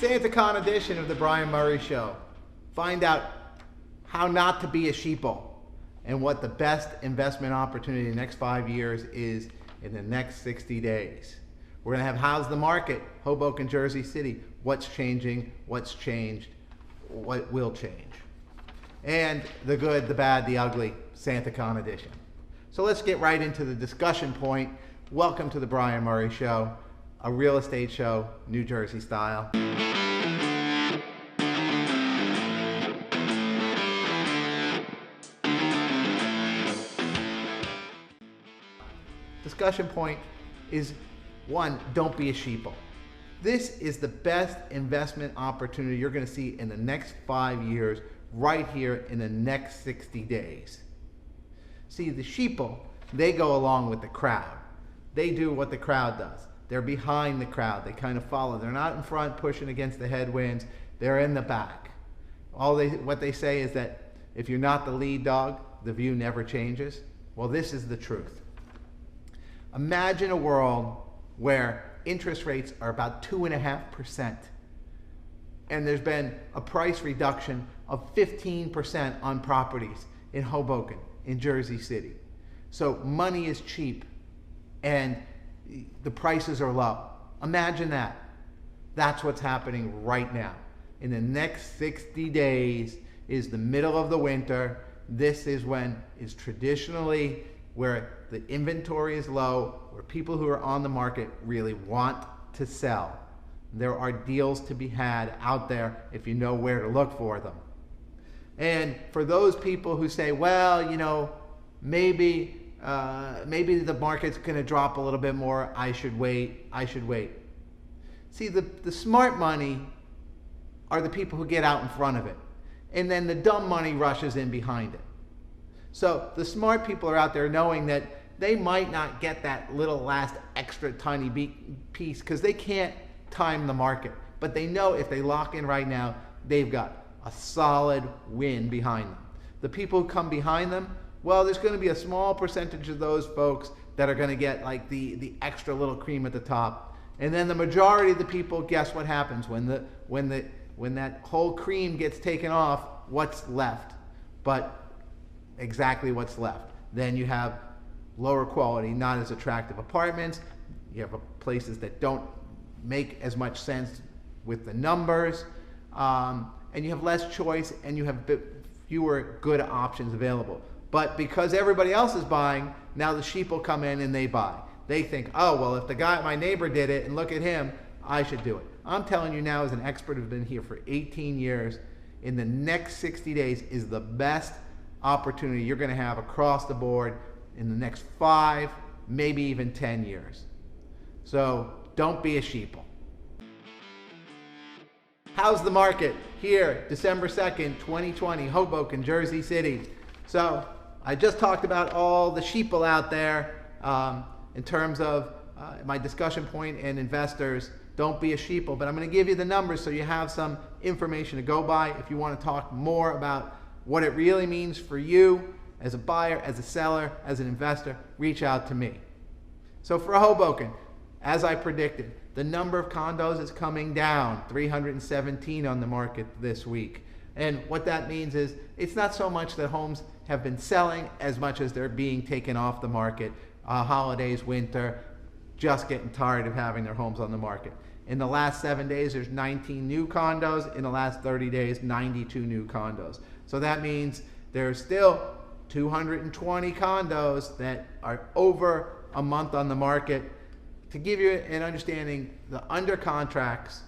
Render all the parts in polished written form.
SantaCon edition of the Brian Murray Show. Find out how not to be a sheeple and what the best investment opportunity in the next 5 years is in the next 60 days. We're going to have How's the Market, Hoboken, Jersey City. What's changing, what's changed, what will change. And the good, the bad, the ugly, SantaCon edition. So let's get right into the discussion point. Welcome to the Brian Murray Show, a real estate show, New Jersey style. Discussion point is one, don't be a sheeple. This is the best investment opportunity you're going to see in the next 5 years, right here in the next 60 days. See, the sheeple, they go along with the crowd. They do what the crowd does. They're behind the crowd. They kind of follow. They're not in front pushing against the headwinds. They're in the back. What they say is that if you're not the lead dog, the view never changes. Well, this is the truth. Imagine a world where interest rates are about 2.5%, and there's been a price reduction of 15% on properties in Hoboken, in Jersey City. So money is cheap and the prices are low. Imagine that. That's what's happening right now. In the next 60 days is the middle of the winter. This is when is traditionally where the inventory is low, where people who are on the market really want to sell. There are deals to be had out there if you know where to look for them. And for those people who say, well, you know, maybe the market's going to drop a little bit more, I should wait. See, the smart money are the people who get out in front of it. And then the dumb money rushes in behind it. So the smart people are out there knowing that they might not get that little last extra tiny piece because they can't time the market. But they know if they lock in right now, they've got a solid win behind them. The people who come behind them, well, there's going to be a small percentage of those folks that are going to get like the extra little cream at the top. And then the majority of the people, guess what happens when that whole cream gets taken off? What's left? But exactly what's left. Then you have lower quality, not as attractive apartments. You have places that don't make as much sense with the numbers, and you have less choice, and you have fewer good options available. But because everybody else is buying, now the sheep will come in and they buy. They think, oh, well, if my neighbor did it and look at him, I should do it. I'm telling you now as an expert who's been here for 18 years, in the next 60 days is the best opportunity you're going to have across the board in the next 5, maybe even 10 years. So don't be a sheeple. How's the market? Here, December 2nd, 2020, Hoboken, Jersey City. So I just talked about all the sheeple out there in terms of my discussion point and investors. Don't be a sheeple, but I'm going to give you the numbers so you have some information to go by. If you want to talk more about what it really means for you as a buyer, as a seller, as an investor, reach out to me. So for Hoboken, as I predicted, the number of condos is coming down, 317 on the market this week. And what that means is it's not so much that homes have been selling as much as they're being taken off the market. Holidays, winter, just getting tired of having their homes on the market. In the last 7 days, there's 19 new condos. In the last 30 days, 92 new condos. So that means there's still 220 condos that are over a month on the market. To give you an understanding, the under contracts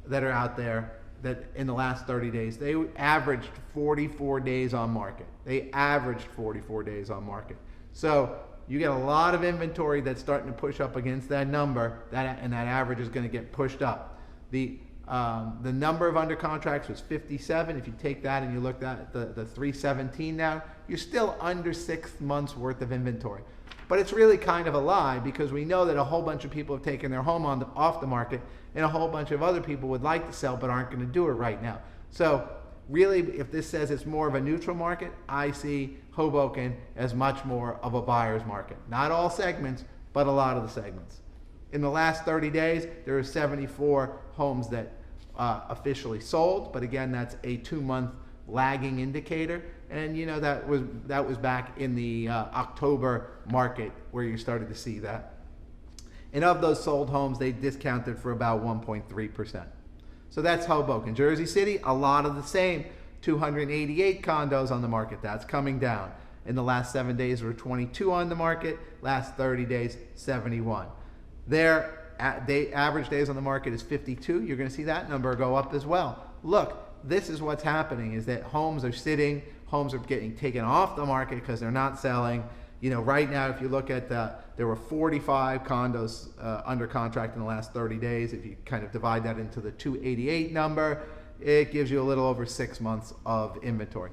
that are out there that in the last 30 days, they averaged 44 days on market. They averaged 44 days on market. So you get a lot of inventory that's starting to push up against that number, and that average is going to get pushed up. The number of under contracts was 57. If you take that and you look at the 317 now, you're still under 6 months worth of inventory. But it's really kind of a lie because we know that a whole bunch of people have taken their home off the market and a whole bunch of other people would like to sell but aren't going to do it right now. So really, if this says it's more of a neutral market, I see Hoboken as much more of a buyer's market. Not all segments, but a lot of the segments. In the last 30 days, there are 74 homes that officially sold, but again, that's a 2-month lagging indicator. And that was back in the October market where you started to see that. And of those sold homes, they discounted for about 1.3%. So that's Hoboken. Jersey City, a lot of the same. 288 condos on the market. That's coming down. In the last 7 days, there were 22 on the market. Last 30 days, 71. Their average days on the market is 52. You're going to see that number go up as well. Look, this is what's happening, is that homes are sitting, homes are getting taken off the market because they're not selling. Right now, if you look at there were 45 condos under contract in the last 30 days. If you kind of divide that into the 288 number, it gives you a little over 6 months of inventory.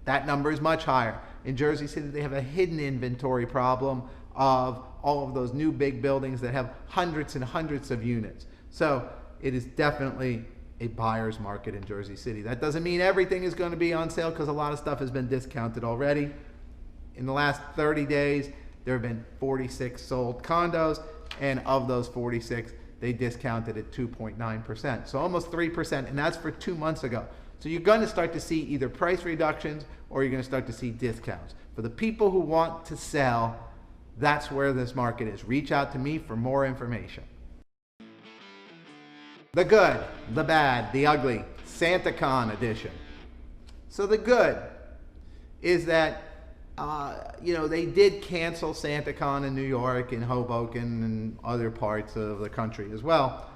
That number is much higher. In Jersey City, they have a hidden inventory problem of all of those new big buildings that have hundreds and hundreds of units. So it is definitely a buyer's market in Jersey City. That doesn't mean everything is going to be on sale, because a lot of stuff has been discounted already. In the last 30 days, there have been 46 sold condos, and of those 46, they discounted at 2.9%. So almost 3%, and that's for 2 months ago. So you're going to start to see either price reductions or you're going to start to see discounts. For the people who want to sell, that's where this market is. Reach out to me for more information. The good, the bad, the ugly, SantaCon edition. So the good is that they did cancel SantaCon in New York and Hoboken and other parts of the country as well.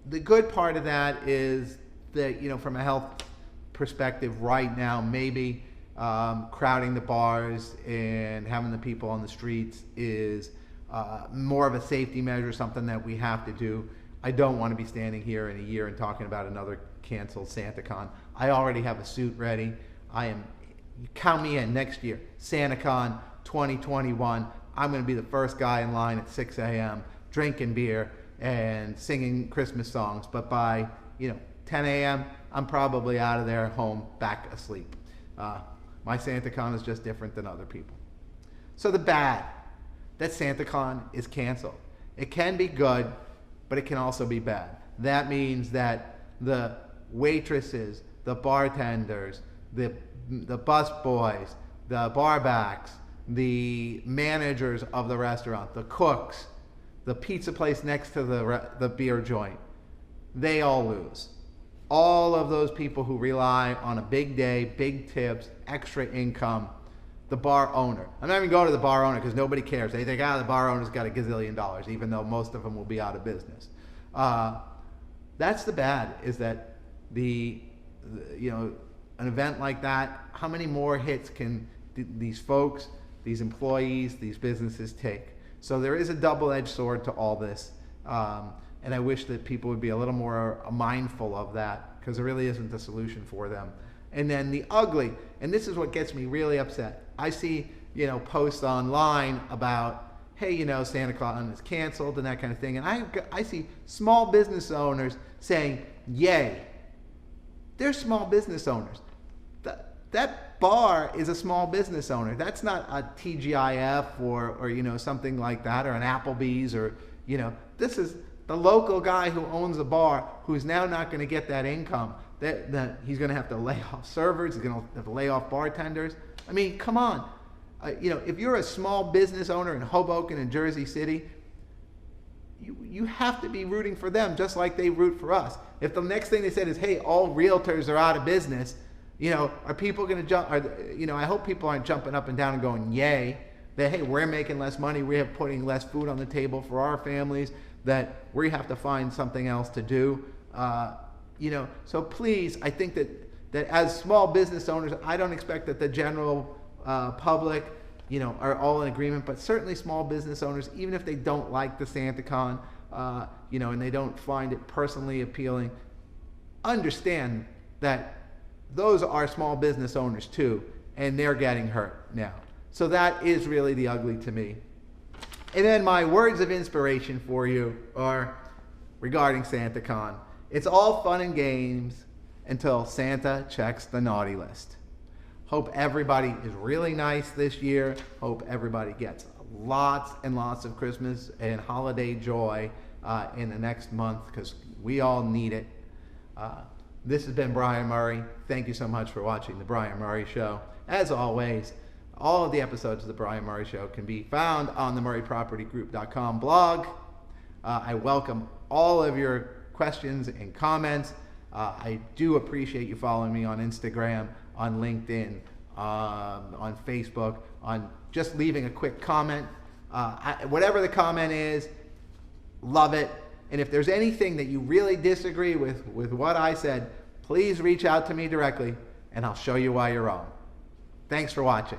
The good part of that is that, from a health perspective right now, maybe crowding the bars and having the people on the streets is more of a safety measure, something that we have to do. I don't want to be standing here in a year and talking about another canceled SantaCon. I already have a suit ready. Count me in next year, SantaCon 2021. I'm going to be the first guy in line at 6 a.m. drinking beer and singing Christmas songs. But by 10 a.m., I'm probably out of there, home, back asleep. My SantaCon is just different than other people. So the bad, that SantaCon is canceled. It can be good, but it can also be bad. That means that the waitresses, the bartenders, the bus boys, the barbacks, the managers of the restaurant, the cooks, the pizza place next to the beer joint, they all lose. All of those people who rely on a big day, big tips, extra income, the bar owner. I'm not even going to the bar owner because nobody cares. They think, the bar owner's got $1 gazillion, even though most of them will be out of business. That's the bad, is that an event like that, how many more hits can these folks, these employees, these businesses take? So there is a double-edged sword to all this. And I wish that people would be a little more mindful of that, because there really isn't a solution for them. And then the ugly, and this is what gets me really upset. I see, posts online about, hey, SantaCon is canceled and that kind of thing. And I see small business owners saying, yay. They're small business owners. That bar is a small business owner. That's not a TGIF or something like that, or an Applebee's, or this is the local guy who owns the bar, who's now not going to get that income. That he's going to have to lay off servers. He's going to have to lay off bartenders. I mean, come on. If you're a small business owner in Hoboken and Jersey City, you have to be rooting for them just like they root for us. If the next thing they said is, hey, all realtors are out of business, are people going to jump? I hope people aren't jumping up and down and going, yay, that, hey, we're making less money, we're putting less food on the table for our families, that we have to find something else to do. So please, I think that as small business owners, I don't expect that the general public, are all in agreement, but certainly small business owners, even if they don't like the SantaCon, and they don't find it personally appealing, understand that those are small business owners too, and they're getting hurt now. So that is really the ugly to me. And then my words of inspiration for you are regarding SantaCon. It's all fun and games until Santa checks the naughty list. Hope everybody is really nice this year. Hope everybody gets lots and lots of Christmas and holiday joy. in the next month because we all need it. This has been Brian Murray. Thank you so much for watching The Brian Murray Show. As always, all of the episodes of The Brian Murray Show can be found on the MurrayPropertyGroup.com blog. I welcome all of your questions and comments. I do appreciate you following me on Instagram, on LinkedIn, on Facebook, on just leaving a quick comment. Whatever the comment is, love it. And if there's anything that you really disagree with what I said, please reach out to me directly and I'll show you why you're wrong. Thanks for watching.